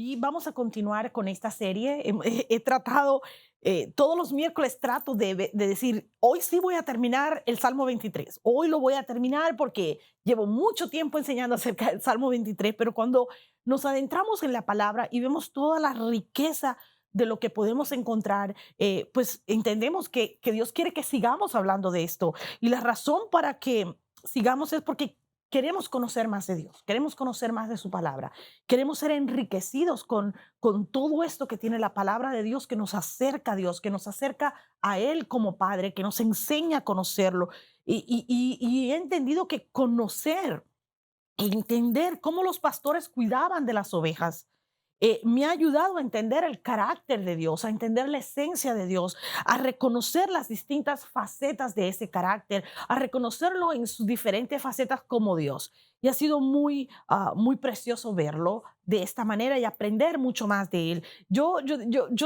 Y vamos a continuar con esta serie. He tratado, todos los miércoles trato de decir, hoy sí voy a terminar el Salmo 23. Hoy lo voy a terminar porque llevo mucho tiempo enseñando acerca del Salmo 23, pero cuando nos adentramos en la palabra y vemos toda la riqueza de lo que podemos encontrar, pues entendemos que Dios quiere que sigamos hablando de esto. Y la razón para que sigamos es porque queremos conocer más de Dios, queremos conocer más de su palabra. Queremos ser enriquecidos con todo esto que tiene la palabra de Dios, que nos acerca a Dios, que nos acerca a Él como Padre, que nos enseña a conocerlo. Y he entendido que conocer, entender cómo los pastores cuidaban de las ovejas, me ha ayudado a entender el carácter de Dios, a entender la esencia de Dios, a reconocer las distintas facetas de ese carácter, a reconocerlo en sus diferentes facetas como Dios. Y ha sido muy precioso verlo de esta manera y aprender mucho más de Él. Yo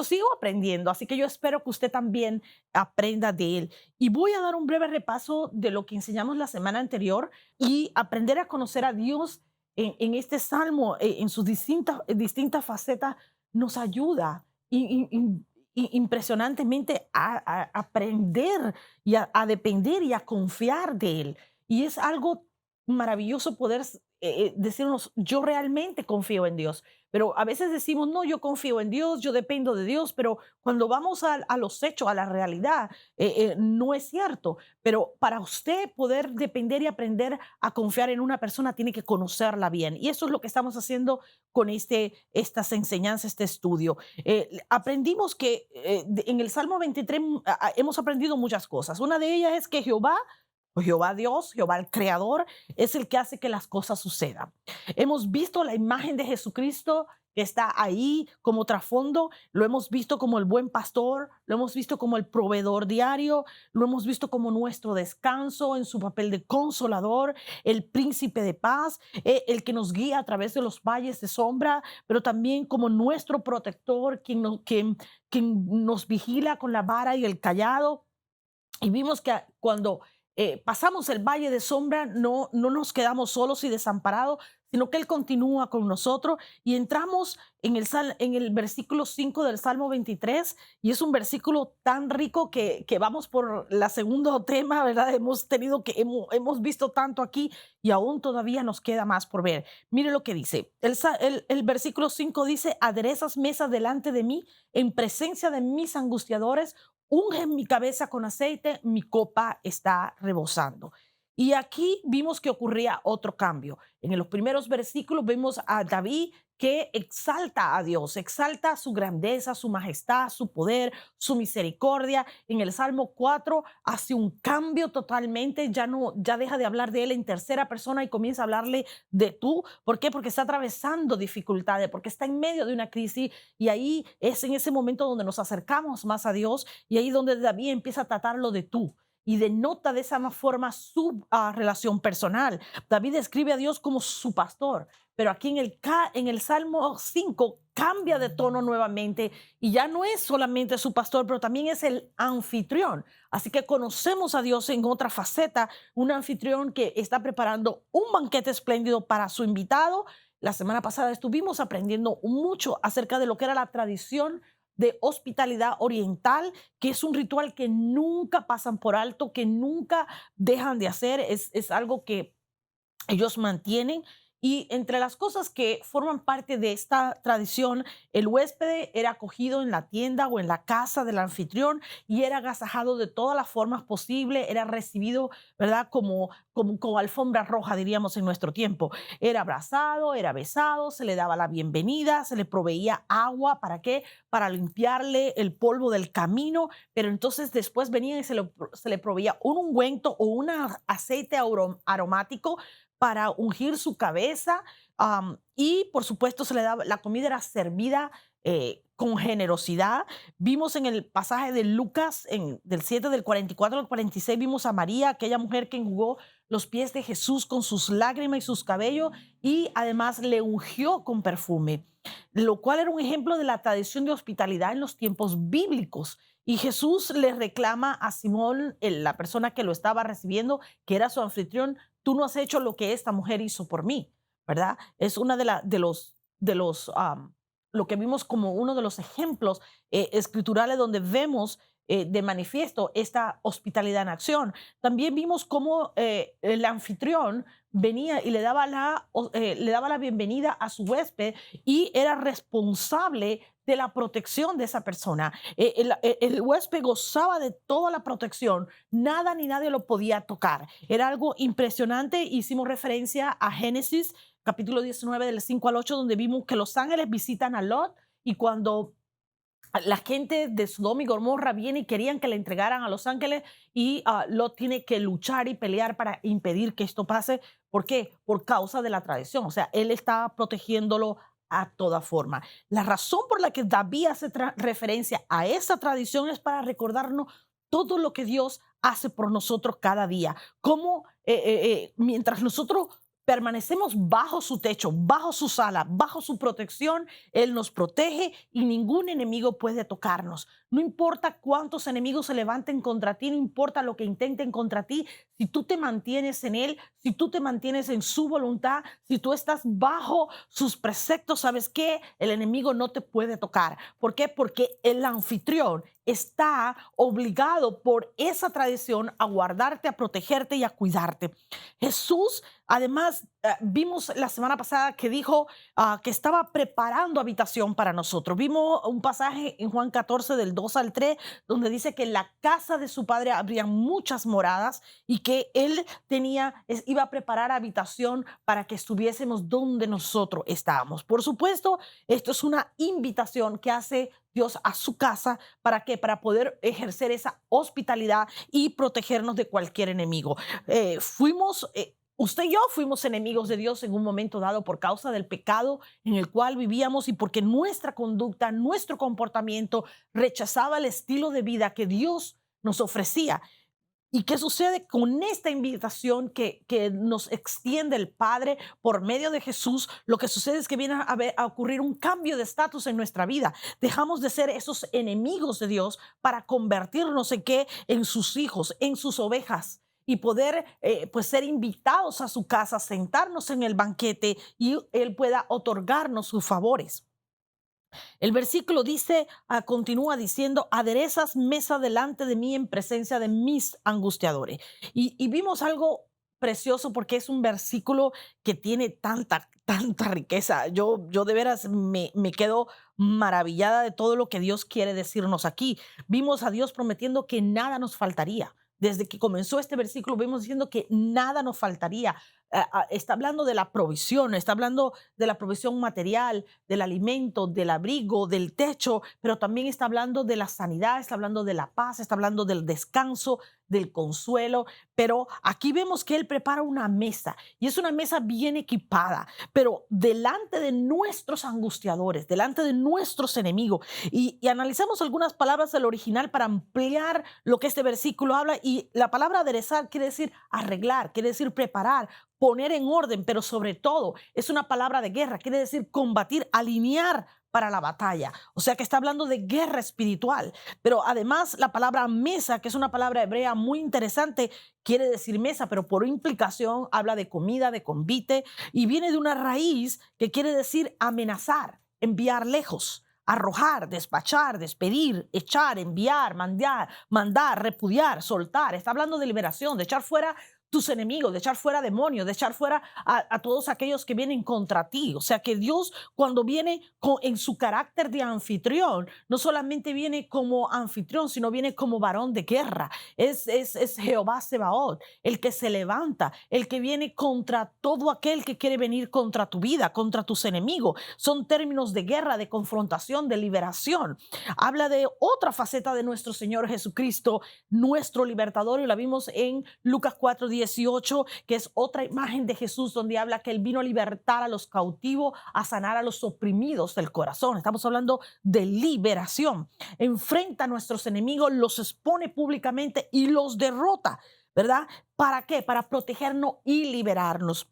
sigo aprendiendo, así que yo espero que usted también aprenda de Él. Y voy a dar un breve repaso de lo que enseñamos la semana anterior y aprender a conocer a Dios en este salmo, en sus distintas facetas, nos ayuda impresionantemente a aprender y a depender y a confiar de Él. Y es algo maravilloso poder decirnos, yo realmente confío en Dios. Pero a veces decimos, no, yo confío en Dios, yo dependo de Dios, pero cuando vamos a los hechos, a la realidad, no es cierto. Pero para usted poder depender y aprender a confiar en una persona, tiene que conocerla bien. Y eso es lo que estamos haciendo con estas enseñanzas, este estudio. Aprendimos que en el Salmo 23 hemos aprendido muchas cosas. Una de ellas es que Jehová, o Jehová Dios, Jehová el Creador, es el que hace que las cosas sucedan. Hemos visto la imagen de Jesucristo que está ahí como trasfondo, lo hemos visto como el buen pastor, lo hemos visto como el proveedor diario, lo hemos visto como nuestro descanso en su papel de consolador, el príncipe de paz, el que nos guía a través de los valles de sombra, pero también como nuestro protector, quien nos vigila con la vara y el callado. Y vimos que cuando pasamos el valle de sombra, no nos quedamos solos y desamparados, sino que Él continúa con nosotros y entramos en el versículo 5 del Salmo 23 y es un versículo tan rico que vamos por la segundo tema, ¿verdad? Hemos visto tanto aquí y aún todavía nos queda más por ver. Mire lo que dice. El versículo 5 dice, aderezas mesa delante de mí en presencia de mis angustiadores, unge mi cabeza con aceite, mi copa está rebosando. Y aquí vimos que ocurría otro cambio. En los primeros versículos vemos a David que exalta a Dios, exalta su grandeza, su majestad, su poder, su misericordia. En el Salmo 4 hace un cambio totalmente, ya deja de hablar de él en tercera persona y comienza a hablarle de tú. ¿Por qué? Porque está atravesando dificultades, porque está en medio de una crisis y ahí es en ese momento donde nos acercamos más a Dios y ahí donde David empieza a tratarlo de tú y denota de esa forma su relación personal. David describe a Dios como su pastor, pero aquí en el Salmo 5 cambia de tono nuevamente y ya no es solamente su pastor, pero también es el anfitrión. Así que conocemos a Dios en otra faceta, un anfitrión que está preparando un banquete espléndido para su invitado. La semana pasada estuvimos aprendiendo mucho acerca de lo que era la tradición de hospitalidad oriental, que es un ritual que nunca pasan por alto, que nunca dejan de hacer, es algo que ellos mantienen. Y entre las cosas que forman parte de esta tradición, el huésped era acogido en la tienda o en la casa del anfitrión y era agasajado de todas las formas posibles, era recibido, ¿verdad? Como alfombra roja, diríamos en nuestro tiempo. Era abrazado, era besado, se le daba la bienvenida, se le proveía agua, ¿para qué? Para limpiarle el polvo del camino, pero entonces después venía y se le proveía un ungüento o un aceite aromático para ungir su cabeza, y por supuesto se le daba, la comida era servida con generosidad. Vimos en el pasaje de Lucas, del 7, del 44 al 46, vimos a María, aquella mujer que enjugó los pies de Jesús con sus lágrimas y sus cabellos y además le ungió con perfume, lo cual era un ejemplo de la tradición de hospitalidad en los tiempos bíblicos. Y Jesús le reclama a Simón, la persona que lo estaba recibiendo, que era su anfitrión, tú no has hecho lo que esta mujer hizo por mí, ¿verdad? Es una de los lo que vimos como uno de los ejemplos escriturales donde vemos de manifiesto esta hospitalidad en acción. También vimos cómo el anfitrión venía y le daba la bienvenida a su huésped y era responsable de la protección de esa persona. El huésped gozaba de toda la protección, nada ni nadie lo podía tocar. Era algo impresionante. Hicimos referencia a Génesis capítulo 19 del 5 al 8, donde vimos que los ángeles visitan a Lot y cuando la gente de Sodoma y Gomorra viene y querían que le entregaran a los ángeles y Lot tiene que luchar y pelear para impedir que esto pase. ¿Por qué? Por causa de la tradición. O sea, él estaba protegiéndolo a toda forma. La razón por la que David hace referencia a esa tradición es para recordarnos todo lo que Dios hace por nosotros cada día. Cómo mientras nosotros permanecemos bajo su techo, bajo su sala, bajo su protección, Él nos protege y ningún enemigo puede tocarnos. No importa cuántos enemigos se levanten contra ti, no importa lo que intenten contra ti, si tú te mantienes en Él, si tú te mantienes en su voluntad, si tú estás bajo sus preceptos, ¿sabes qué? El enemigo no te puede tocar. ¿Por qué? Porque el anfitrión está obligado por esa tradición a guardarte, a protegerte y a cuidarte. Jesús, además, vimos la semana pasada que dijo que estaba preparando habitación para nosotros. Vimos un pasaje en Juan 14 del 2 al 3, donde dice que en la casa de su padre habría muchas moradas y que él iba a preparar habitación para que estuviésemos donde nosotros estábamos. Por supuesto, esto es una invitación que hace Dios a su casa. ¿Para qué? Para poder ejercer esa hospitalidad y protegernos de cualquier enemigo. Usted y yo fuimos enemigos de Dios en un momento dado por causa del pecado en el cual vivíamos y porque nuestra conducta, nuestro comportamiento rechazaba el estilo de vida que Dios nos ofrecía. ¿Y qué sucede con esta invitación que nos extiende el Padre por medio de Jesús? Lo que sucede es que viene a ocurrir un cambio de estatus en nuestra vida. Dejamos de ser esos enemigos de Dios para convertirnos en qué, en sus hijos, en sus ovejas y poder pues ser invitados a su casa, sentarnos en el banquete y Él pueda otorgarnos sus favores. El versículo dice, continúa diciendo, aderezas mesa delante de mí en presencia de mis angustiadores. Y vimos algo precioso porque es un versículo que tiene tanta riqueza. Yo de veras me quedo maravillada de todo lo que Dios quiere decirnos aquí. Vimos a Dios prometiendo que nada nos faltaría. Desde que comenzó este versículo, vimos diciendo que nada nos faltaría. Está hablando de la provisión, está hablando de la provisión material, del alimento, del abrigo, del techo, pero también está hablando de la sanidad, está hablando de la paz, está hablando del descanso, del consuelo. Pero aquí vemos que Él prepara una mesa y es una mesa bien equipada, pero delante de nuestros angustiadores, delante de nuestros enemigos. Y analizamos algunas palabras del original para ampliar lo que este versículo habla. Y la palabra aderezar quiere decir arreglar, quiere decir preparar, poner en orden, pero sobre todo es una palabra de guerra, quiere decir combatir, alinear para la batalla. O sea que está hablando de guerra espiritual. Pero además la palabra mesa, que es una palabra hebrea muy interesante, quiere decir mesa, pero por implicación habla de comida, de convite, y viene de una raíz que quiere decir amenazar, enviar lejos, arrojar, despachar, despedir, echar, enviar, mandar, repudiar, soltar. Está hablando de liberación, de echar fuera tus enemigos, de echar fuera demonios, de echar fuera a todos aquellos que vienen contra ti. O sea que Dios, cuando viene en su carácter de anfitrión, no solamente viene como anfitrión, sino viene como varón de guerra. Es Jehová Sebaot, el que se levanta, el que viene contra todo aquel que quiere venir contra tu vida, contra tus enemigos. Son términos de guerra, de confrontación, de liberación. Habla de otra faceta de nuestro Señor Jesucristo, nuestro libertador, y la vimos en Lucas 4:18, que es otra imagen de Jesús donde habla que Él vino a libertar a los cautivos, a sanar a los oprimidos del corazón. Estamos hablando de liberación. Enfrenta a nuestros enemigos, los expone públicamente y los derrota, ¿verdad? ¿Para qué? Para protegernos y liberarnos.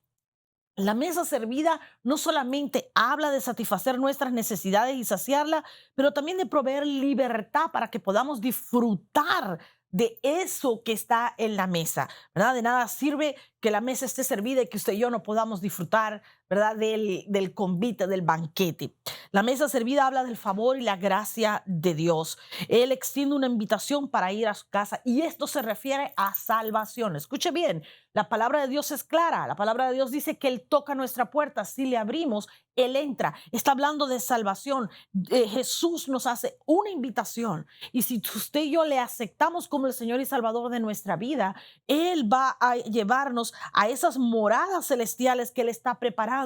La mesa servida no solamente habla de satisfacer nuestras necesidades y saciarla, pero también de proveer libertad para que podamos disfrutar de eso que está en la mesa, ¿verdad? De nada sirve que la mesa esté servida y que usted y yo no podamos disfrutar, ¿verdad? Del convite, del banquete. La mesa servida habla del favor y la gracia de Dios. Él extiende una invitación para ir a su casa y esto se refiere a salvación. Escuche bien, la palabra de Dios es clara. La palabra de Dios dice que Él toca nuestra puerta. Si le abrimos, Él entra. Está hablando de salvación. Jesús nos hace una invitación y si usted y yo le aceptamos como el Señor y Salvador de nuestra vida, Él va a llevarnos a esas moradas celestiales que Él está preparando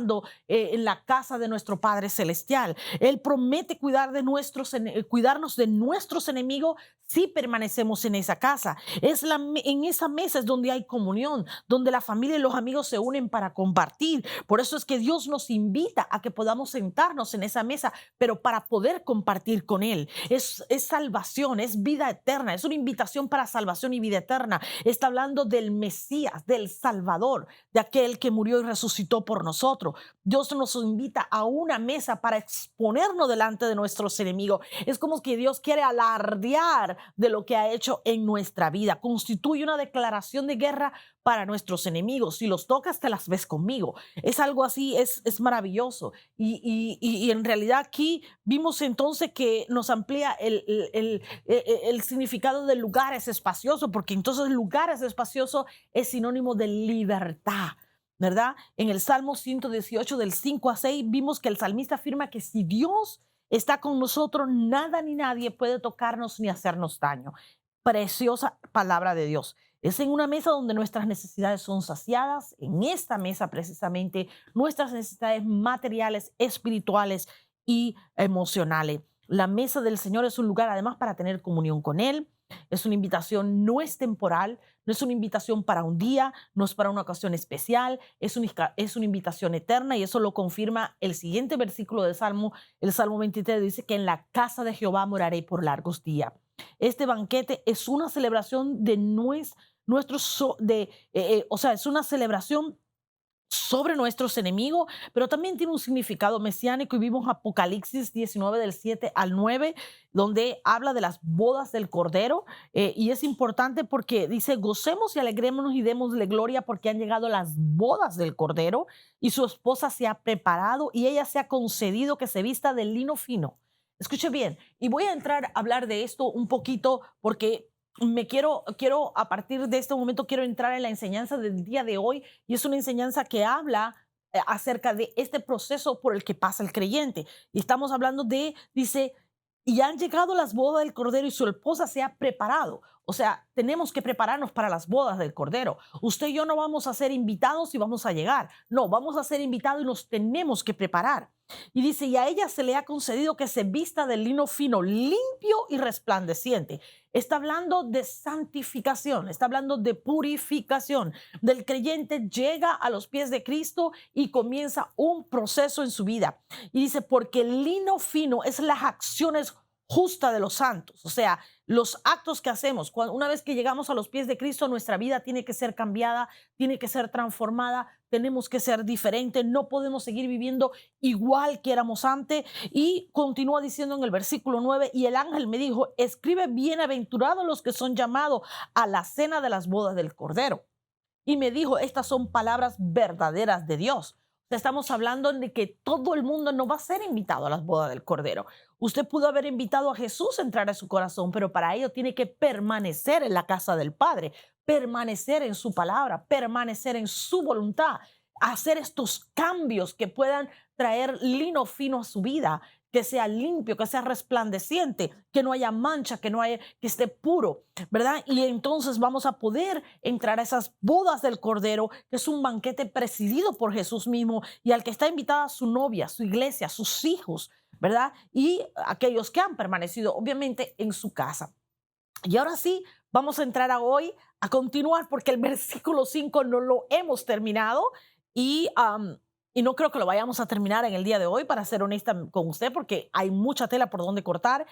en la casa de nuestro Padre Celestial. Él promete cuidarnos de nuestros enemigos si permanecemos en esa casa. En esa mesa es donde hay comunión, donde la familia y los amigos se unen para compartir. Por eso es que Dios nos invita a que podamos sentarnos en esa mesa, pero para poder compartir con Él. Es salvación, es vida eterna, es una invitación para salvación y vida eterna. Está hablando del Mesías, del Salvador, de aquel que murió y resucitó por nosotros. Dios nos invita a una mesa para exponernos delante de nuestros enemigos. Es como que Dios quiere alardear de lo que ha hecho en nuestra vida. Constituye una declaración de guerra para nuestros enemigos. Si los tocas, te las ves conmigo. Es algo así, es maravilloso. Y en realidad aquí vimos entonces que nos amplía el significado de lugares espaciosos, porque entonces lugares espaciosos es sinónimo de libertad, ¿verdad? En el Salmo 118 del 5 a 6 vimos que el salmista afirma que si Dios está con nosotros, nada ni nadie puede tocarnos ni hacernos daño. Preciosa palabra de Dios. Es en una mesa donde nuestras necesidades son saciadas. En esta mesa precisamente nuestras necesidades materiales, espirituales y emocionales. La mesa del Señor es un lugar además para tener comunión con Él. Es una invitación, no es temporal, no es una invitación para un día, no es para una ocasión especial, es una invitación eterna y eso lo confirma el siguiente versículo del Salmo, el Salmo 23 dice que en la casa de Jehová moraré por largos días. Este banquete es una celebración de o sea, es una celebración sobre nuestros enemigos, pero también tiene un significado mesiánico y vimos Apocalipsis 19 del 7 al 9, donde habla de las bodas del Cordero y es importante porque dice, gocemos y alegrémonos y démosle gloria porque han llegado las bodas del Cordero y su esposa se ha preparado y ella se ha concedido que se vista de lino fino. Escuche bien, y voy a entrar a hablar de esto un poquito porque quiero a partir de este momento, quiero entrar en la enseñanza del día de hoy y es una enseñanza que habla acerca de este proceso por el que pasa el creyente. Y estamos hablando dice, y han llegado las bodas del Cordero y su esposa se ha preparado. O sea, tenemos que prepararnos para las bodas del Cordero. Usted y yo no vamos a ser invitados y vamos a llegar. No, vamos a ser invitados y nos tenemos que preparar. Y dice, y a ella se le ha concedido que se vista de lino fino, limpio y resplandeciente. Está hablando de santificación, está hablando de purificación. Del creyente llega a los pies de Cristo y comienza un proceso en su vida. Y dice, porque el lino fino es las acciones justas de los santos. O sea, los actos que hacemos, una vez que llegamos a los pies de Cristo, nuestra vida tiene que ser cambiada, tiene que ser transformada, tenemos que ser diferentes, no podemos seguir viviendo igual que éramos antes. Y continúa diciendo en el versículo 9, y el ángel me dijo, escribe, bienaventurados los que son llamados a la cena de las bodas del Cordero. Y me dijo, estas son palabras verdaderas de Dios. Estamos hablando de que todo el mundo no va a ser invitado a las bodas del Cordero. Usted pudo haber invitado a Jesús a entrar a su corazón, pero para ello tiene que permanecer en la casa del Padre, permanecer en su palabra, permanecer en su voluntad, hacer estos cambios que puedan traer lino fino a su vida, que sea limpio, que sea resplandeciente, que no haya mancha, que esté puro, ¿verdad? Y entonces vamos a poder entrar a esas bodas del Cordero, que es un banquete presidido por Jesús mismo y al que está invitada su novia, su iglesia, sus hijos, ¿verdad? Y aquellos que han permanecido, obviamente, en su casa. Y ahora sí, vamos a entrar a hoy, a continuar, porque el versículo 5 no lo hemos terminado y no creo que lo vayamos a terminar en el día de hoy, para ser honesta con usted, porque hay mucha tela por donde cortar.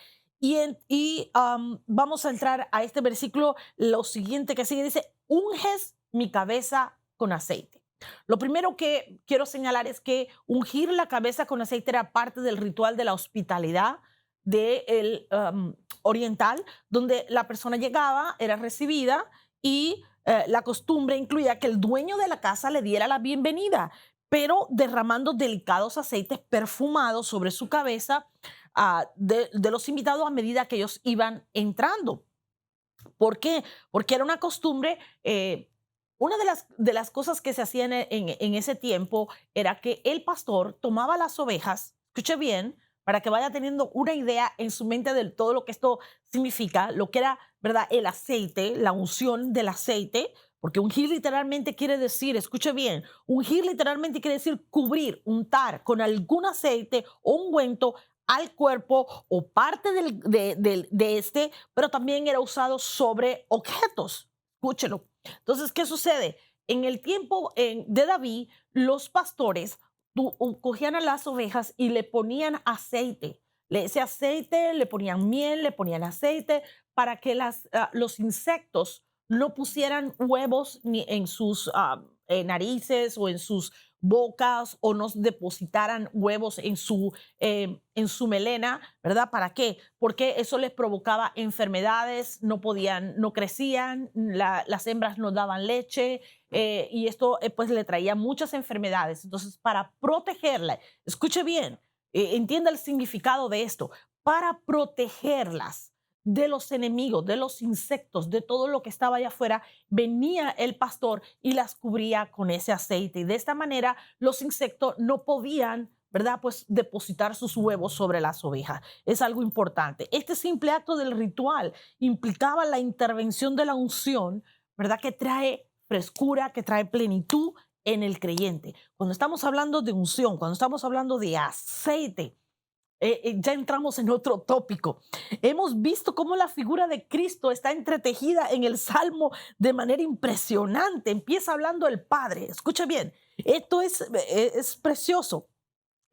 Vamos a entrar a este versículo, lo siguiente que sigue, dice, unges mi cabeza con aceite. Lo primero que quiero señalar es que ungir la cabeza con aceite era parte del ritual de la hospitalidad del oriental, donde la persona llegaba, era recibida y la costumbre incluía que el dueño de la casa le diera la bienvenida. pero derramando delicados aceites perfumados sobre su cabeza de los invitados a medida que ellos iban entrando. ¿Por qué? Porque era una costumbre. Una de las cosas que se hacían en ese tiempo era que el pastor tomaba las ovejas, escuche bien, para que vaya teniendo una idea en su mente de todo lo que esto significa, lo que era, ¿verdad? El aceite, la unción del aceite, porque ungir literalmente quiere decir, escuche bien, ungir literalmente quiere decir cubrir, untar con algún aceite o ungüento al cuerpo o parte de este, pero también era usado sobre objetos. Escúchelo. Entonces, ¿qué sucede? En el tiempo de David, los pastores cogían a las ovejas y le ponían aceite. Ese aceite, le ponían miel, le ponían aceite para que los insectos no pusieran huevos ni en sus narices o en sus bocas o no depositaran huevos en su melena, ¿verdad? ¿Para qué? Porque eso les provocaba enfermedades, no podían, no crecían, las hembras no daban leche y esto pues le traía muchas enfermedades. Entonces, para protegerla, escuche bien, entienda el significado de esto, para protegerlas de los enemigos, de los insectos, de todo lo que estaba allá afuera, venía el pastor y las cubría con ese aceite. Y de esta manera los insectos no podían, ¿verdad? Pues depositar sus huevos sobre las ovejas. Es algo importante. Este simple acto del ritual implicaba la intervención de la unción, ¿verdad? Que trae frescura, que trae plenitud en el creyente. Cuando estamos hablando de unción, cuando estamos hablando de aceite, ya entramos en otro tópico. Hemos visto cómo la figura de Cristo está entretejida en el Salmo de manera impresionante. Empieza hablando el Padre. Escucha bien, esto es precioso.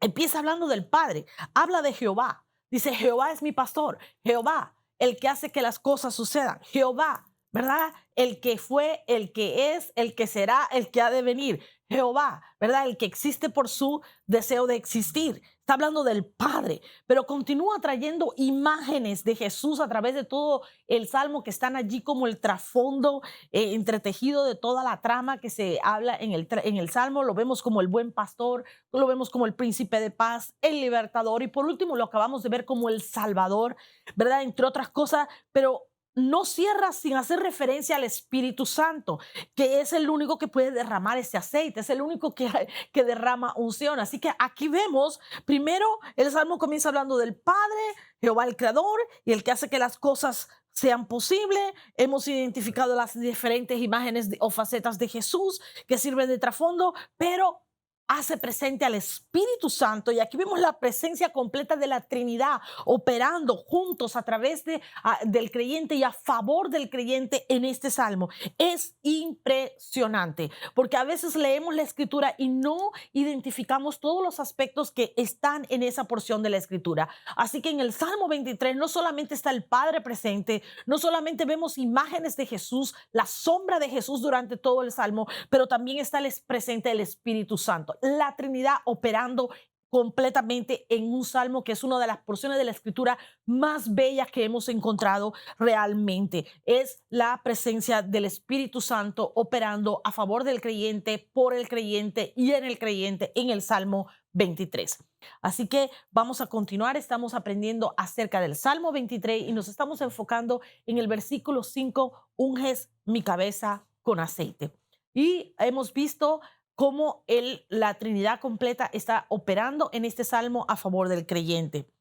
Empieza hablando del Padre. Habla de Jehová. Dice, Jehová es mi pastor. Jehová, el que hace que las cosas sucedan. Jehová, ¿verdad? El que fue, el que es, el que será, el que ha de venir. Jehová, ¿verdad? El que existe por su deseo de existir. Está hablando del Padre, pero continúa trayendo imágenes de Jesús a través de todo el Salmo que están allí como el trasfondo entretejido de toda la trama que se habla en el Salmo. Lo vemos como el buen pastor, lo vemos como el príncipe de paz, el libertador y por último lo acabamos de ver como el Salvador, ¿verdad? Entre otras cosas, pero no cierra sin hacer referencia al Espíritu Santo, que es el único que puede derramar ese aceite, es el único que derrama unción. Así que aquí vemos, primero el Salmo comienza hablando del Padre, Jehová el Creador y el que hace que las cosas sean posibles. Hemos identificado las diferentes imágenes o facetas de Jesús que sirven de trasfondo, pero hace presente al Espíritu Santo y aquí vemos la presencia completa de la Trinidad operando juntos a través del creyente y a favor del creyente en este salmo. Es impresionante porque a veces leemos la escritura y no identificamos todos los aspectos que están en esa porción de la escritura. Así que en el Salmo 23 no solamente está el Padre presente, no solamente vemos imágenes de Jesús, la sombra de Jesús durante todo el salmo, pero también está presente el Espíritu Santo, la Trinidad operando completamente en un salmo que es una de las porciones de la escritura más bellas que hemos encontrado realmente. Es la presencia del Espíritu Santo operando a favor del creyente, por el creyente y en el creyente en el Salmo 23. Así que vamos a continuar, estamos aprendiendo acerca del Salmo 23 y nos estamos enfocando en el versículo 5, unges mi cabeza con aceite. Y hemos visto cómo la Trinidad completa está operando en este salmo a favor del creyente.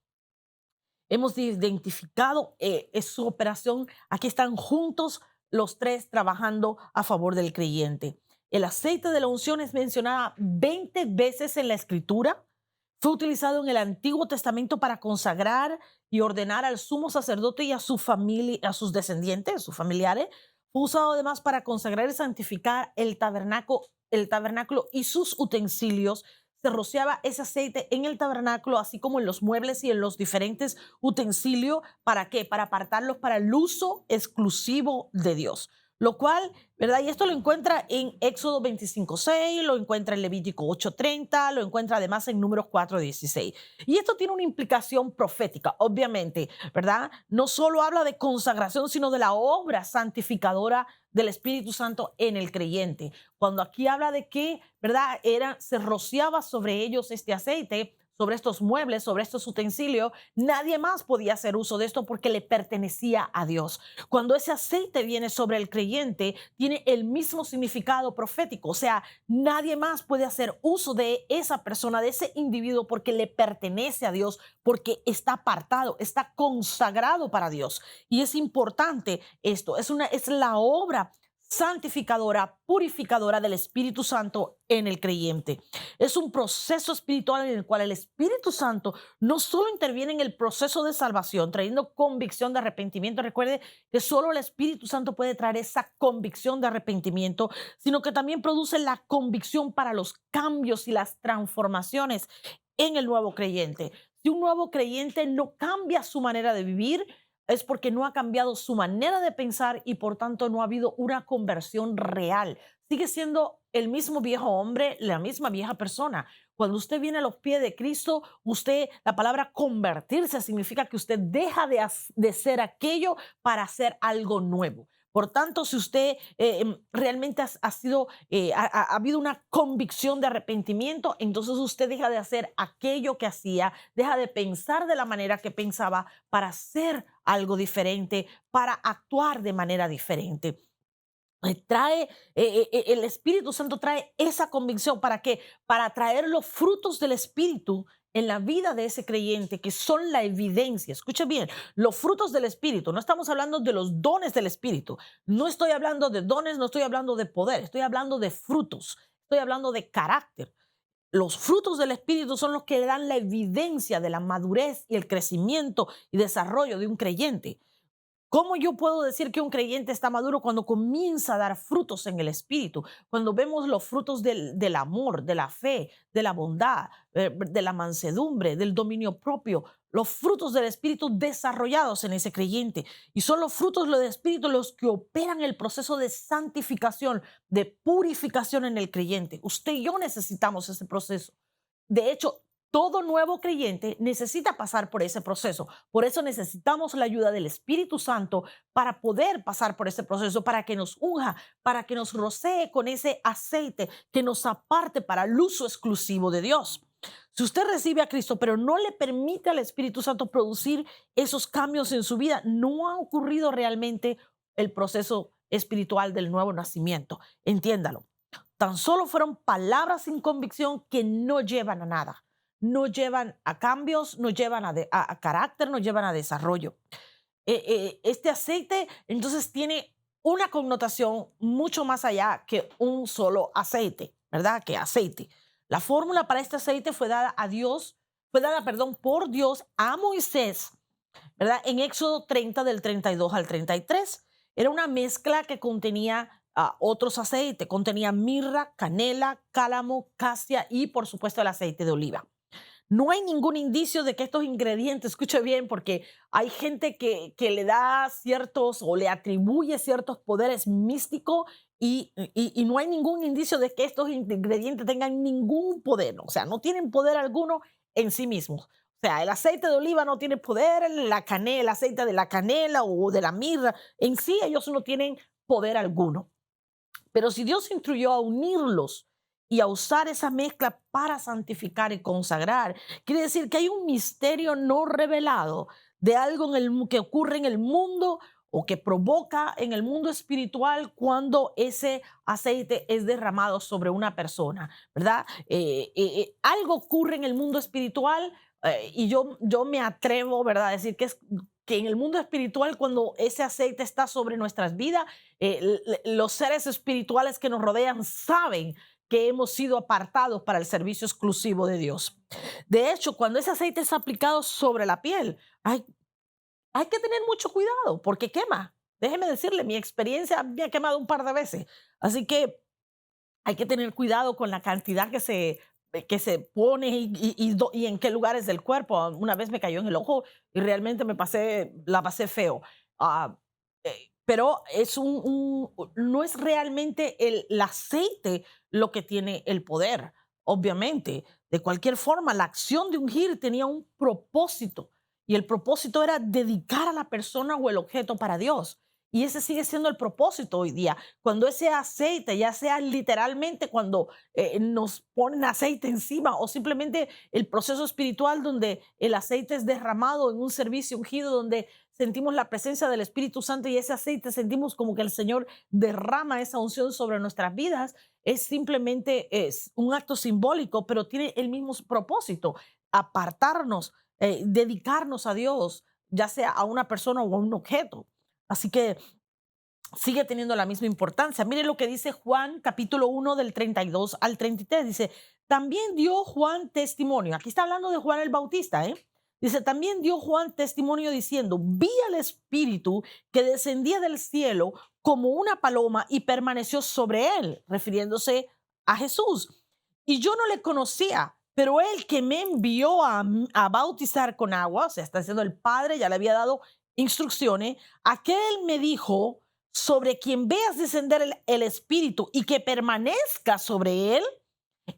Hemos identificado su operación. Aquí están juntos los tres trabajando a favor del creyente. El aceite de la unción es mencionada 20 veces en la escritura. Fue utilizado en el Antiguo Testamento para consagrar y ordenar al sumo sacerdote y a su familia, a sus descendientes, sus familiares. Fue usado además para consagrar y santificar el tabernáculo y sus utensilios. Se rociaba ese aceite en el tabernáculo, así como en los muebles y en los diferentes utensilios. ¿Para qué? Para apartarlos para el uso exclusivo de Dios. lo cual, ¿verdad? Y esto lo encuentra en Éxodo 25:6, lo encuentra en Levítico 8:30, lo encuentra además en Números 4:16. Y esto tiene una implicación profética, obviamente, ¿verdad? No solo habla de consagración, sino de la obra santificadora del Espíritu Santo en el creyente. Cuando aquí habla de que, ¿verdad? Se rociaba sobre ellos este aceite, sobre estos muebles, sobre estos utensilios, nadie más podía hacer uso de esto porque le pertenecía a Dios. Cuando ese aceite viene sobre el creyente, tiene el mismo significado profético, o sea, nadie más puede hacer uso de esa persona, de ese individuo, porque le pertenece a Dios, porque está apartado, está consagrado para Dios. Y es importante esto, es la obra santificadora, purificadora del Espíritu Santo en el creyente. Es un proceso espiritual en el cual el Espíritu Santo no solo interviene en el proceso de salvación, trayendo convicción de arrepentimiento. Recuerde que solo el Espíritu Santo puede traer esa convicción de arrepentimiento, sino que también produce la convicción para los cambios y las transformaciones en el nuevo creyente. Si un nuevo creyente no cambia su manera de vivir, es porque no ha cambiado su manera de pensar y por tanto no ha habido una conversión real. Sigue siendo el mismo viejo hombre, la misma vieja persona. Cuando usted viene a los pies de Cristo, la palabra convertirse significa que usted deja de ser aquello para hacer algo nuevo. Por tanto, si usted realmente ha habido una convicción de arrepentimiento, entonces usted deja de hacer aquello que hacía, deja de pensar de la manera que pensaba para hacer algo diferente, para actuar de manera diferente. El Espíritu Santo trae esa convicción. ¿Para qué? Para traer los frutos del Espíritu en la vida de ese creyente, que son la evidencia. Escuche bien, los frutos del Espíritu. No estamos hablando de los dones del Espíritu. No estoy hablando de dones, no estoy hablando de poder. Estoy hablando de frutos. Estoy hablando de carácter. Los frutos del Espíritu son los que le dan la evidencia de la madurez y el crecimiento y desarrollo de un creyente. ¿Cómo yo puedo decir que un creyente está maduro cuando comienza a dar frutos en el Espíritu? Cuando vemos los frutos del amor, de la fe, de la bondad, de la mansedumbre, del dominio propio, los frutos del Espíritu desarrollados en ese creyente. Y son los frutos del Espíritu los que operan el proceso de santificación, de purificación en el creyente. Usted y yo necesitamos ese proceso. De hecho, todo nuevo creyente necesita pasar por ese proceso. Por eso necesitamos la ayuda del Espíritu Santo para poder pasar por ese proceso, para que nos unja, para que nos rocee con ese aceite que nos aparte para el uso exclusivo de Dios. Si usted recibe a Cristo, pero no le permite al Espíritu Santo producir esos cambios en su vida, no ha ocurrido realmente el proceso espiritual del nuevo nacimiento. Entiéndalo. Tan solo fueron palabras sin convicción que no llevan a nada, no llevan a cambios, no llevan a carácter, no llevan a desarrollo. Este aceite entonces tiene una connotación mucho más allá que un solo aceite, ¿verdad? Que aceite. La fórmula para este aceite por Dios a Moisés, ¿verdad? En Éxodo 30 del 32 al 33. Era una mezcla que contenía otros aceites, contenía mirra, canela, cálamo, casia y por supuesto el aceite de oliva. No hay ningún indicio de que estos ingredientes, escuche bien, porque hay gente que le da ciertos o le atribuye ciertos poderes místicos y no hay ningún indicio de que estos ingredientes tengan ningún poder, o sea, no tienen poder alguno en sí mismos. O sea, el aceite de oliva no tiene poder, la canela, el aceite de la canela o de la mirra, en sí ellos no tienen poder alguno. Pero si Dios instruyó a unirlos y a usar esa mezcla para santificar y consagrar, quiere decir que hay un misterio no revelado de algo que ocurre en el mundo o que provoca en el mundo espiritual cuando ese aceite es derramado sobre una persona, ¿verdad? Algo ocurre en el mundo espiritual y yo me atrevo, ¿verdad?, a decir que en el mundo espiritual, cuando ese aceite está sobre nuestras vidas, los seres espirituales que nos rodean saben que hemos sido apartados para el servicio exclusivo de Dios. De hecho, cuando ese aceite es aplicado sobre la piel, hay que tener mucho cuidado porque quema. Déjeme decirle, mi experiencia me ha quemado un par de veces. Así que hay que tener cuidado con la cantidad que se pone y en qué lugares del cuerpo. Una vez me cayó en el ojo y realmente la pasé feo. Ah, pero no es realmente el aceite lo que tiene el poder, obviamente. De cualquier forma, la acción de ungir tenía un propósito y el propósito era dedicar a la persona o el objeto para Dios. Y ese sigue siendo el propósito hoy día. Cuando ese aceite, ya sea literalmente cuando nos ponen aceite encima o simplemente el proceso espiritual donde el aceite es derramado en un servicio ungido, donde sentimos la presencia del Espíritu Santo y ese aceite sentimos como que el Señor derrama esa unción sobre nuestras vidas, es simplemente es un acto simbólico, pero tiene el mismo propósito, apartarnos, dedicarnos a Dios, ya sea a una persona o a un objeto. Así que sigue teniendo la misma importancia. Mire lo que dice Juan capítulo 1 del 32 al 33. Dice, también dio Juan testimonio. Aquí está hablando de Juan el Bautista, ¿eh? Dice, también dio Juan testimonio diciendo, vi al Espíritu que descendía del cielo como una paloma y permaneció sobre él, refiriéndose a Jesús. Y yo no le conocía, pero él que me envió a bautizar con agua, o sea, está diciendo el Padre, ya le había dado instrucciones, aquel me dijo, sobre quien veas descender el Espíritu y que permanezca sobre él,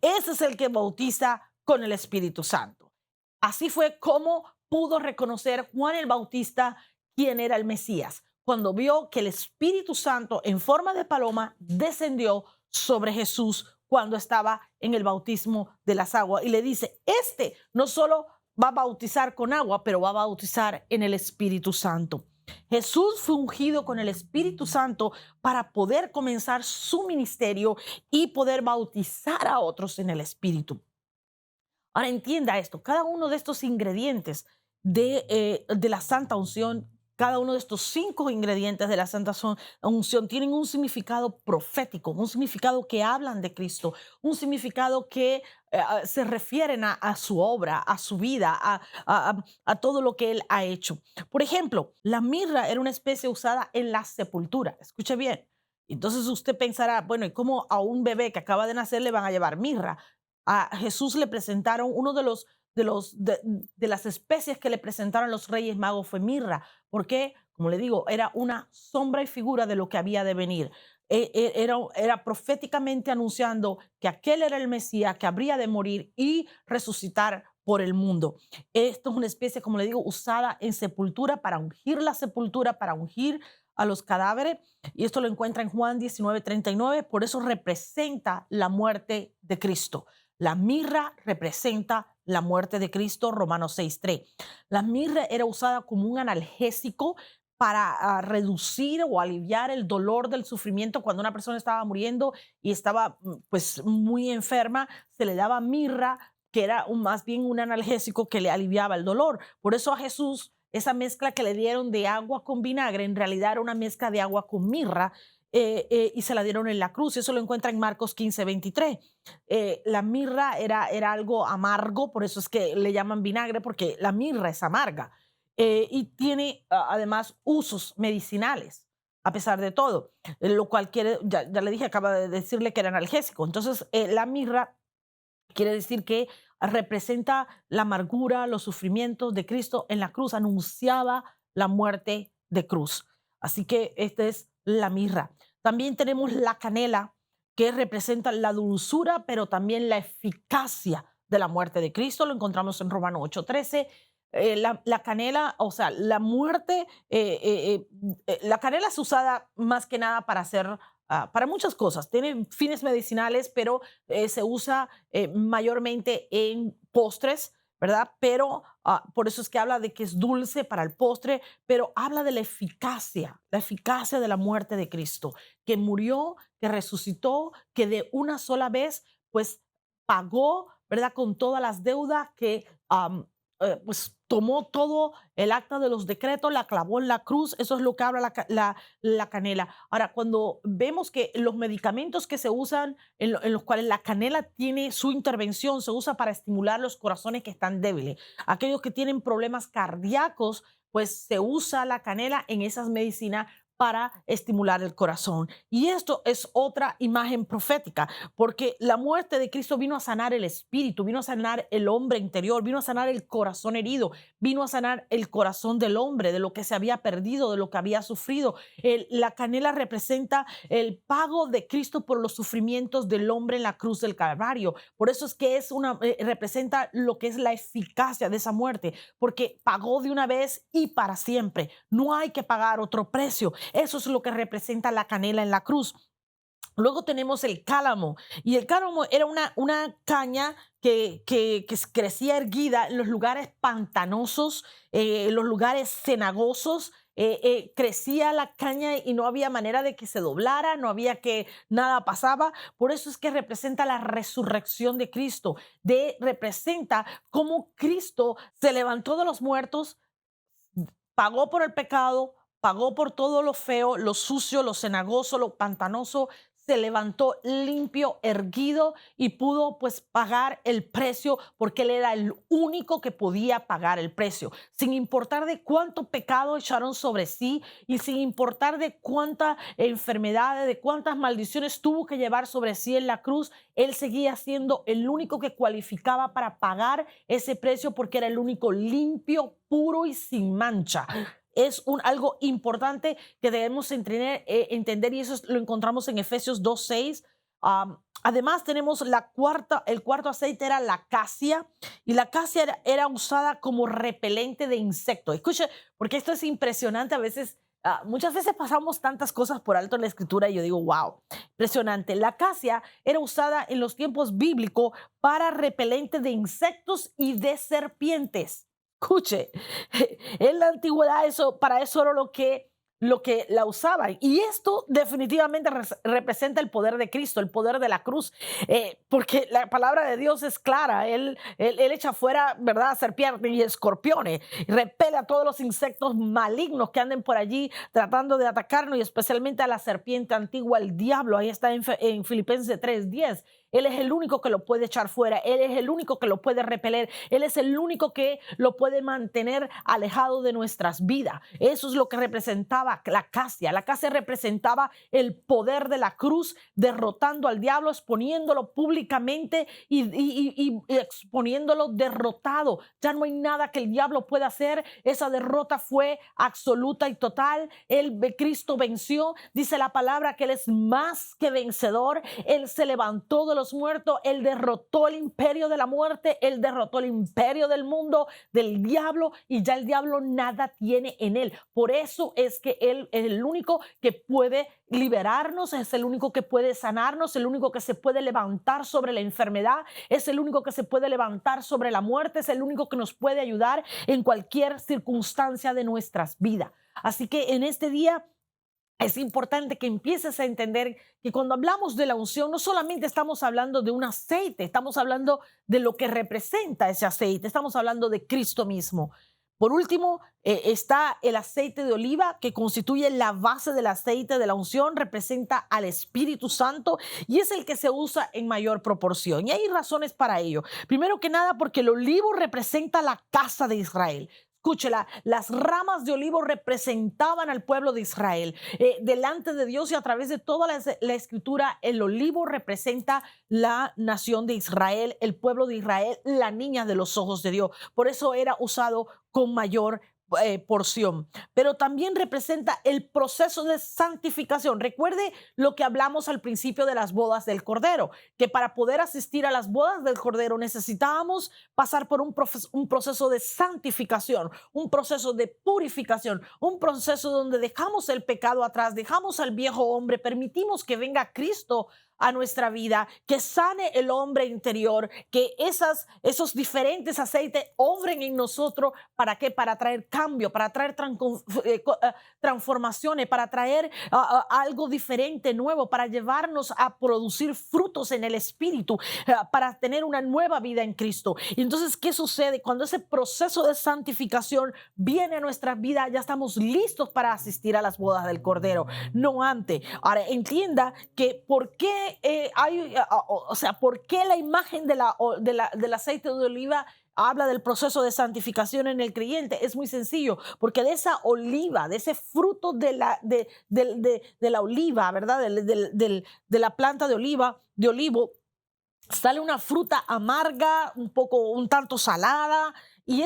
ese es el que bautiza con el Espíritu Santo. Así fue como pudo reconocer Juan el Bautista quién era el Mesías, cuando vio que el Espíritu Santo en forma de paloma descendió sobre Jesús cuando estaba en el bautismo de las aguas y le dice, este no solo va a bautizar con agua, pero va a bautizar en el Espíritu Santo. Jesús fue ungido con el Espíritu Santo para poder comenzar su ministerio y poder bautizar a otros en el Espíritu. Ahora entienda esto, cada uno de estos ingredientes de la Santa Unción, cada uno de estos 5 ingredientes de la Unción tienen un significado profético, un significado que hablan de Cristo, un significado que se refieren a su obra, a su vida, a todo lo que Él ha hecho. Por ejemplo, la mirra era una especie usada en la sepultura. Escuche bien. Entonces usted pensará, bueno, ¿y cómo a un bebé que acaba de nacer le van a llevar mirra? A Jesús le presentaron uno de las especies que le presentaron los Reyes Magos fue mirra, porque, como le digo, era una sombra y figura de lo que había de venir. Era proféticamente anunciando que aquel era el Mesías que habría de morir y resucitar por el mundo. Esto es una especie, como le digo, usada en sepultura para ungir la sepultura, para ungir a los cadáveres. Y esto lo encuentra en Juan 19:39. Por eso representa la muerte de Cristo. La mirra representa la muerte de Cristo, Romanos 6:3. La mirra era usada como un analgésico para reducir o aliviar el dolor del sufrimiento cuando una persona estaba muriendo y estaba pues muy enferma, se le daba mirra, que era más bien un analgésico que le aliviaba el dolor. Por eso a Jesús esa mezcla que le dieron de agua con vinagre en realidad era una mezcla de agua con mirra, y se la dieron en la cruz. Eso lo encuentra en Marcos 15:23. La mirra era algo amargo, por eso es que le llaman vinagre, porque la mirra es amarga. Y tiene además usos medicinales, a pesar de todo, lo cual quiere, ya le dije, acaba de decirle que era analgésico. Entonces, la mirra quiere decir que representa la amargura, los sufrimientos de Cristo en la cruz, anunciaba la muerte de cruz. Así que esta es la mirra. También tenemos la canela, que representa la dulzura, pero también la eficacia de la muerte de Cristo. Lo encontramos en Romanos 8:13. La canela, o sea, la muerte, la canela es usada más que nada para hacer, para muchas cosas. Tiene fines medicinales, pero se usa mayormente en postres, ¿verdad? Pero por eso es que habla de que es dulce para el postre, pero habla de la eficacia de la muerte de Cristo, que murió, que resucitó, que de una sola vez, pues pagó, ¿verdad? Con todas las deudas que pues tomó todo el acta de los decretos, la clavó en la cruz. Eso es lo que habla la canela. Ahora, cuando vemos que los medicamentos que se usan, en los cuales la canela tiene su intervención, se usa para estimular los corazones que están débiles. Aquellos que tienen problemas cardíacos, pues se usa la canela en esas medicinas para estimular el corazón. Y esto es otra imagen profética, porque la muerte de Cristo vino a sanar el espíritu, vino a sanar el hombre interior, vino a sanar el corazón herido, vino a sanar el corazón del hombre, de lo que se había perdido, de lo que había sufrido. La canela representa el pago de Cristo por los sufrimientos del hombre en la cruz del Calvario. Por eso es que representa lo que es la eficacia de esa muerte, porque pagó de una vez y para siempre. No hay que pagar otro precio. Eso es lo que representa la canela en la cruz. Luego tenemos el cálamo, y el cálamo era una caña que crecía erguida en los lugares pantanosos, en los lugares cenagosos. Crecía la caña y no había manera de que se doblara, no había que nada pasaba. Por eso es que representa la resurrección de Cristo, representa cómo Cristo se levantó de los muertos, pagó por el pecado, pagó por todo lo feo, lo sucio, lo cenagoso, lo pantanoso, se levantó limpio, erguido, y pudo pues pagar el precio, porque él era el único que podía pagar el precio, sin importar de cuánto pecado echaron sobre sí y sin importar de cuántas enfermedades, de cuántas maldiciones tuvo que llevar sobre sí en la cruz. Él seguía siendo el único que cualificaba para pagar ese precio, porque era el único limpio, puro y sin mancha. Es algo importante que debemos entender, y eso lo encontramos en Efesios 2:6. Además tenemos el cuarto aceite, era la acacia, y la acacia era usada como repelente de insectos. Escuche, porque esto es impresionante. A veces, muchas veces pasamos tantas cosas por alto en la escritura, y yo digo, wow, impresionante. La acacia era usada en los tiempos bíblicos para repelente de insectos y de serpientes. Escuche, en la antigüedad para eso era lo que la usaban. Y esto definitivamente representa el poder de Cristo, el poder de la cruz, porque la palabra de Dios es clara. Él echa fuera, ¿verdad?, serpientes y escorpiones, y repele a todos los insectos malignos que anden por allí tratando de atacarnos, y especialmente a la serpiente antigua, el diablo. Ahí está en Filipenses 3:10. Él es el único que lo puede echar fuera. Él es el único que lo puede repeler. Él es el único que lo puede mantener alejado de nuestras vidas. Eso es lo que representaba la acacia. La acacia representaba el poder de la cruz, derrotando al diablo, exponiéndolo públicamente y exponiéndolo derrotado. Ya no hay nada que el diablo pueda hacer. Esa derrota fue absoluta y total. Cristo venció. Dice la palabra que él es más que vencedor. Él se levantó de los muertos, él derrotó el imperio de la muerte, él derrotó el imperio del mundo, del diablo, y ya el diablo nada tiene en él. Por eso es que él es el único que puede liberarnos, es el único que puede sanarnos, el único que se puede levantar sobre la enfermedad, es el único que se puede levantar sobre la muerte, es el único que nos puede ayudar en cualquier circunstancia de nuestras vidas. Así que en este día es importante que empieces a entender que cuando hablamos de la unción, no solamente estamos hablando de un aceite, estamos hablando de lo que representa ese aceite, estamos hablando de Cristo mismo. Por último, está el aceite de oliva, que constituye la base del aceite de la unción, representa al Espíritu Santo y es el que se usa en mayor proporción. Y hay razones para ello. Primero que nada, porque el olivo representa la casa de Israel. Escúchela, las ramas de olivo representaban al pueblo de Israel. Delante de Dios y a través de toda la escritura, el olivo representa la nación de Israel, el pueblo de Israel, la niña de los ojos de Dios. Por eso era usado con mayor porción, pero también representa el proceso de santificación. Recuerde lo que hablamos al principio de las bodas del Cordero, que para poder asistir a las bodas del Cordero necesitábamos pasar por un proceso de santificación, un proceso de purificación, un proceso donde dejamos el pecado atrás, dejamos al viejo hombre, permitimos que venga Cristo a nuestra vida, que sane el hombre interior, que esos diferentes aceites obren en nosotros. ¿Para qué? Para traer cambio, para traer transformaciones, para traer algo diferente, nuevo, para llevarnos a producir frutos en el Espíritu, para tener una nueva vida en Cristo. Y entonces, ¿qué sucede? Cuando ese proceso de santificación viene a nuestra vida, ya estamos listos para asistir a las bodas del Cordero, no antes. Ahora, entienda que por qué ¿por qué la imagen del aceite de oliva habla del proceso de santificación en el creyente. Es muy sencillo, porque de esa oliva, de ese fruto de la oliva, ¿verdad? De la planta de olivo, sale una fruta amarga, un tanto salada, y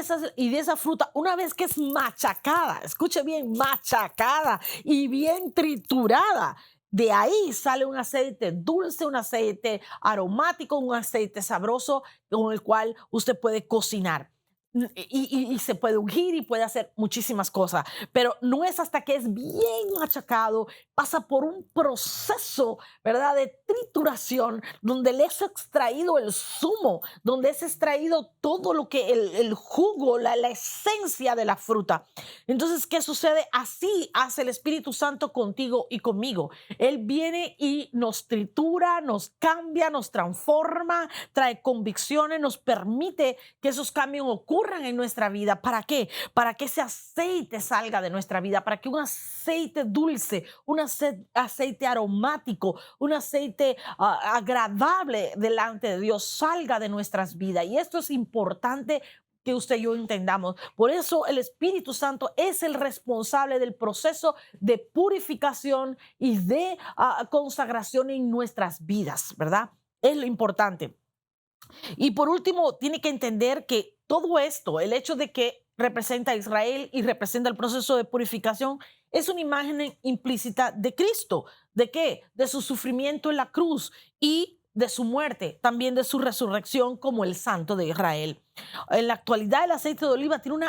de esa fruta, una vez que es machacada, escuche bien, machacada y bien triturada, de ahí sale un aceite dulce, un aceite aromático, un aceite sabroso con el cual usted puede cocinar. Y se puede ungir y puede hacer muchísimas cosas, pero no es hasta que es bien machacado, pasa por un proceso, ¿verdad?, de trituración, donde le es extraído el zumo, donde es extraído todo lo que el jugo, la esencia de la fruta. Entonces, ¿qué sucede? Así hace el Espíritu Santo contigo y conmigo. Él viene y nos tritura, nos cambia, nos transforma, trae convicciones, nos permite que esos cambios ocurran en nuestra vida. ¿Para qué? Para que ese aceite salga de nuestra vida, para que un aceite dulce, un aceite aromático, un aceite agradable delante de Dios salga de nuestras vidas. Y esto es importante que usted y yo entendamos. Por eso el Espíritu Santo es el responsable del proceso de purificación y de consagración en nuestras vidas, ¿verdad? Es lo importante. Y por último, tiene que entender que todo esto, el hecho de que representa a Israel y representa el proceso de purificación, es una imagen implícita de Cristo. ¿De qué? De su sufrimiento en la cruz y de su muerte, también de su resurrección como el Santo de Israel. En la actualidad, el aceite de oliva tiene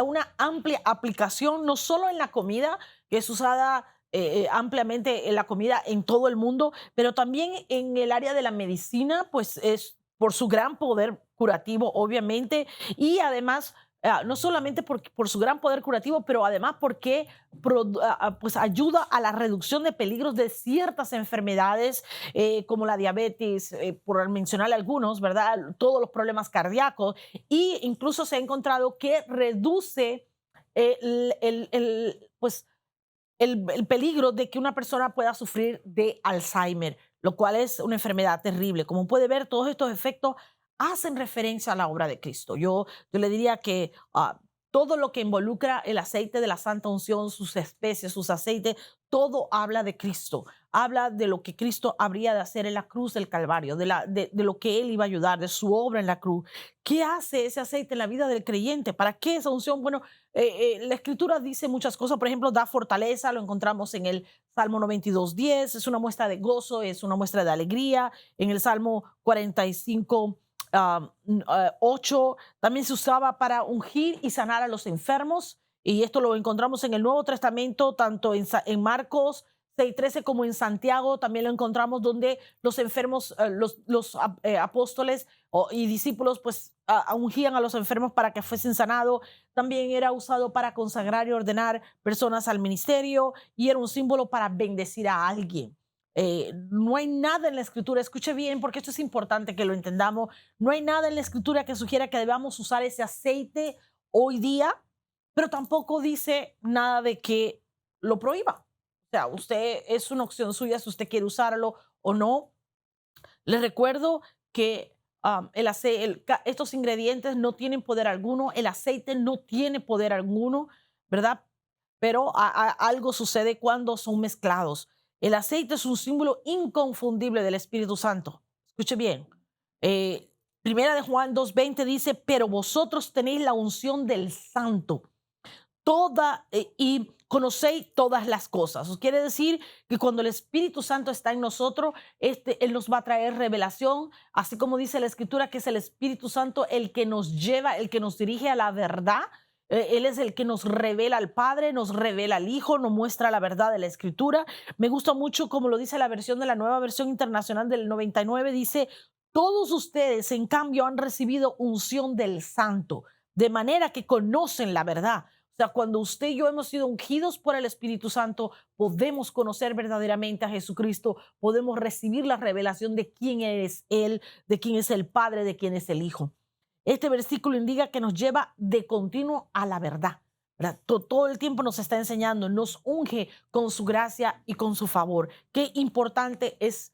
una amplia aplicación, no solo en la comida, que es usada ampliamente en la comida en todo el mundo, pero también en el área de la medicina, pues es por su gran poder curativo, obviamente, y además, no solamente por su gran poder curativo, pero además porque pues ayuda a la reducción de peligros de ciertas enfermedades, como la diabetes, por mencionar algunos, ¿verdad? Todos los problemas cardíacos, y incluso se ha encontrado que reduce pues el peligro de que una persona pueda sufrir de Alzheimer, lo cual es una enfermedad terrible. Como puede ver, todos estos efectos hacen referencia a la obra de Cristo. Yo le diría que todo lo que involucra el aceite de la santa unción, sus especies, sus aceites, todo habla de Cristo. Habla de lo que Cristo habría de hacer en la cruz del Calvario, de lo que Él iba a ayudar, de su obra en la cruz. ¿Qué hace ese aceite en la vida del creyente? ¿Para qué esa unción? Bueno, la escritura dice muchas cosas, por ejemplo, da fortaleza, lo encontramos en el Salmo 92:10, es una muestra de gozo, es una muestra de alegría. En el Salmo 45, 8, también se usaba para ungir y sanar a los enfermos, y esto lo encontramos en el Nuevo Testamento, tanto en Marcos 6:13 como en Santiago, también lo encontramos donde los enfermos, los apóstoles y discípulos, pues ungían a los enfermos para que fuesen sanados. También era usado para consagrar y ordenar personas al ministerio, y era un símbolo para bendecir a alguien. No hay nada en la escritura, escuche bien porque esto es importante que lo entendamos, no hay nada en la escritura que sugiera que debamos usar ese aceite hoy día, pero tampoco dice nada de que lo prohíba. O sea, usted es una opción suya si usted quiere usarlo o no. Les recuerdo que estos ingredientes no tienen poder alguno, el aceite no tiene poder alguno, ¿verdad? Pero algo sucede cuando son mezclados. El aceite es un símbolo inconfundible del Espíritu Santo. Escuche bien. Primera de Juan 2:20 dice, pero vosotros tenéis la unción del Santo y conocéis todas las cosas. Eso quiere decir que cuando el Espíritu Santo está en nosotros, Él nos va a traer revelación, así como dice la Escritura que es el Espíritu Santo el que nos lleva, el que nos dirige a la verdad. Él es el que nos revela al Padre, nos revela al Hijo, nos muestra la verdad de la Escritura. Me gusta mucho como lo dice la versión de la Nueva Versión Internacional del 99, dice, todos ustedes en cambio han recibido unción del Santo, de manera que conocen la verdad. O sea, cuando usted y yo hemos sido ungidos por el Espíritu Santo, podemos conocer verdaderamente a Jesucristo, podemos recibir la revelación de quién es Él, de quién es el Padre, de quién es el Hijo. Este versículo indica que nos lleva de continuo a la verdad, ¿verdad? Todo el tiempo nos está enseñando, nos unge con su gracia y con su favor. Qué importante es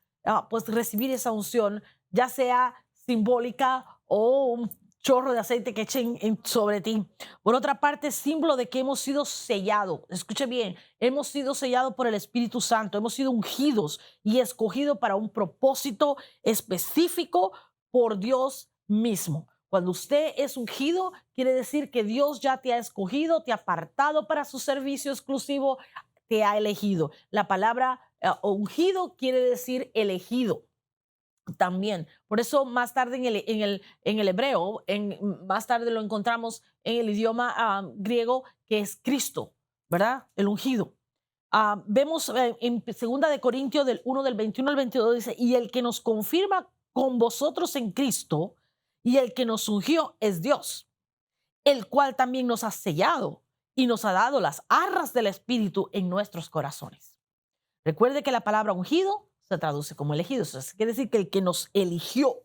pues recibir esa unción, ya sea simbólica o chorro de aceite que echen sobre ti. Por otra parte, símbolo de que hemos sido sellados. Escuche bien, hemos sido sellados por el Espíritu Santo, hemos sido ungidos y escogidos para un propósito específico por Dios mismo. Cuando usted es ungido, quiere decir que Dios ya te ha escogido, te ha apartado para su servicio exclusivo, te ha elegido. La palabra ungido quiere decir elegido también. Por eso más tarde en el hebreo, más tarde lo encontramos en el idioma griego, que es Cristo, ¿verdad? El ungido. Vemos en segunda de Corintios del 1 del 21 al 22 dice, y el que nos confirma con vosotros en Cristo y el que nos ungió es Dios, el cual también nos ha sellado y nos ha dado las arras del Espíritu en nuestros corazones. Recuerde que la palabra ungido se traduce como elegido. Eso quiere decir que el que nos eligió,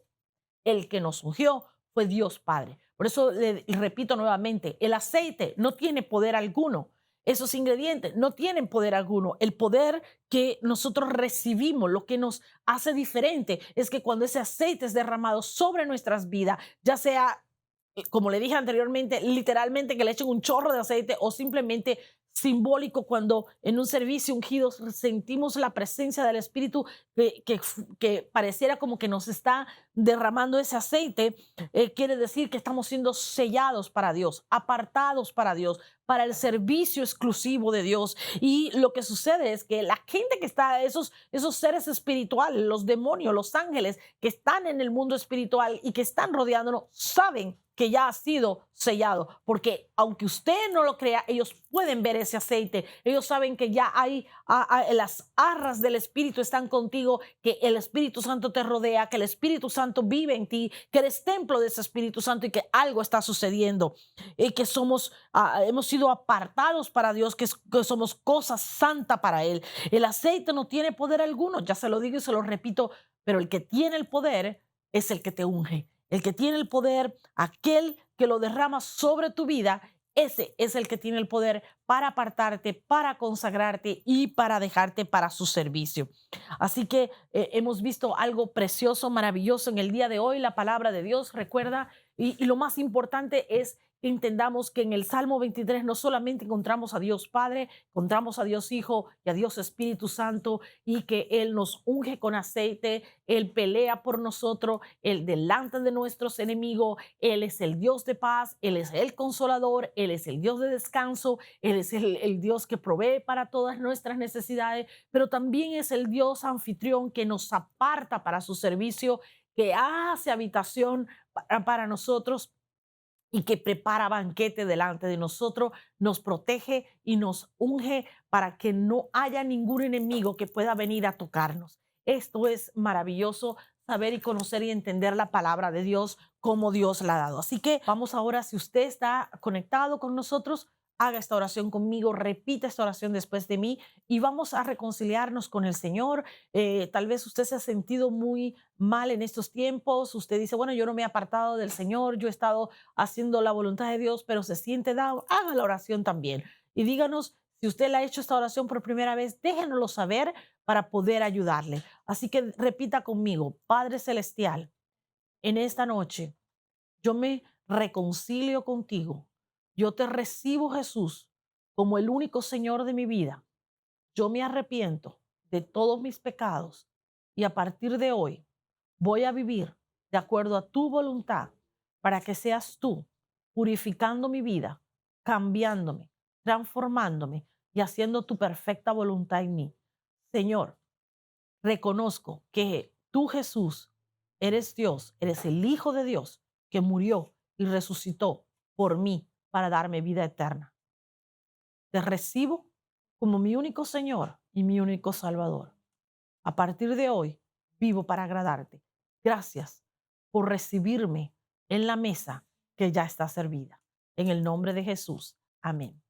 el que nos ungió fue Dios Padre. Por eso le repito nuevamente, el aceite no tiene poder alguno. Esos ingredientes no tienen poder alguno. El poder que nosotros recibimos, lo que nos hace diferente, es que cuando ese aceite es derramado sobre nuestras vidas, ya sea, como le dije anteriormente, literalmente que le echen un chorro de aceite o simplemente simbólico cuando en un servicio ungido sentimos la presencia del Espíritu que pareciera como que nos está derramando ese aceite, quiere decir que estamos siendo sellados para Dios, apartados para Dios, para el servicio exclusivo de Dios. Y lo que sucede es que la gente que está, esos seres espirituales, los demonios, los ángeles que están en el mundo espiritual y que están rodeándonos, saben que ya ha sido sellado, porque aunque usted no lo crea, ellos pueden ver ese aceite, ellos saben que ya hay las arras del Espíritu están contigo, que el Espíritu Santo te rodea, que el Espíritu Santo vive en ti, que eres templo de ese Espíritu Santo y que algo está sucediendo, y que hemos sido apartados para Dios, que somos cosa santa para Él. El aceite no tiene poder alguno, ya se lo digo y se lo repito, pero el que tiene el poder es el que te unge. El que tiene el poder, aquel que lo derrama sobre tu vida, ese es el que tiene el poder para apartarte, para consagrarte y para dejarte para su servicio. Así que hemos visto algo precioso, maravilloso en el día de hoy, la palabra de Dios, recuerda, y lo más importante es que entendamos que en el Salmo 23 no solamente encontramos a Dios Padre, encontramos a Dios Hijo y a Dios Espíritu Santo, y que Él nos unge con aceite, Él pelea por nosotros, Él delante de nuestros enemigos, Él es el Dios de paz, Él es el consolador, Él es el Dios de descanso, Él es el Dios que provee para todas nuestras necesidades, pero también es el Dios anfitrión que nos aparta para su servicio, que hace habitación para nosotros y que prepara banquete delante de nosotros, nos protege y nos unge para que no haya ningún enemigo que pueda venir a tocarnos. Esto es maravilloso, saber y conocer y entender la palabra de Dios como Dios la ha dado. Así que vamos ahora, si usted está conectado con nosotros, haga esta oración conmigo, repita esta oración después de mí y vamos a reconciliarnos con el Señor. Tal vez usted se ha sentido muy mal en estos tiempos. Usted dice, bueno, yo no me he apartado del Señor, yo he estado haciendo la voluntad de Dios, pero se siente down. Haga la oración también y díganos si usted le ha hecho esta oración por primera vez, déjenoslo saber para poder ayudarle. Así que repita conmigo: Padre Celestial, en esta noche yo me reconcilio contigo. Yo te recibo, Jesús, como el único Señor de mi vida. Yo me arrepiento de todos mis pecados y a partir de hoy voy a vivir de acuerdo a tu voluntad, para que seas tú purificando mi vida, cambiándome, transformándome y haciendo tu perfecta voluntad en mí. Señor, reconozco que tú, Jesús, eres Dios, eres el Hijo de Dios que murió y resucitó por mí para darme vida eterna. Te recibo como mi único Señor y mi único Salvador. A partir de hoy, vivo para agradarte. Gracias por recibirme en la mesa que ya está servida. En el nombre de Jesús. Amén.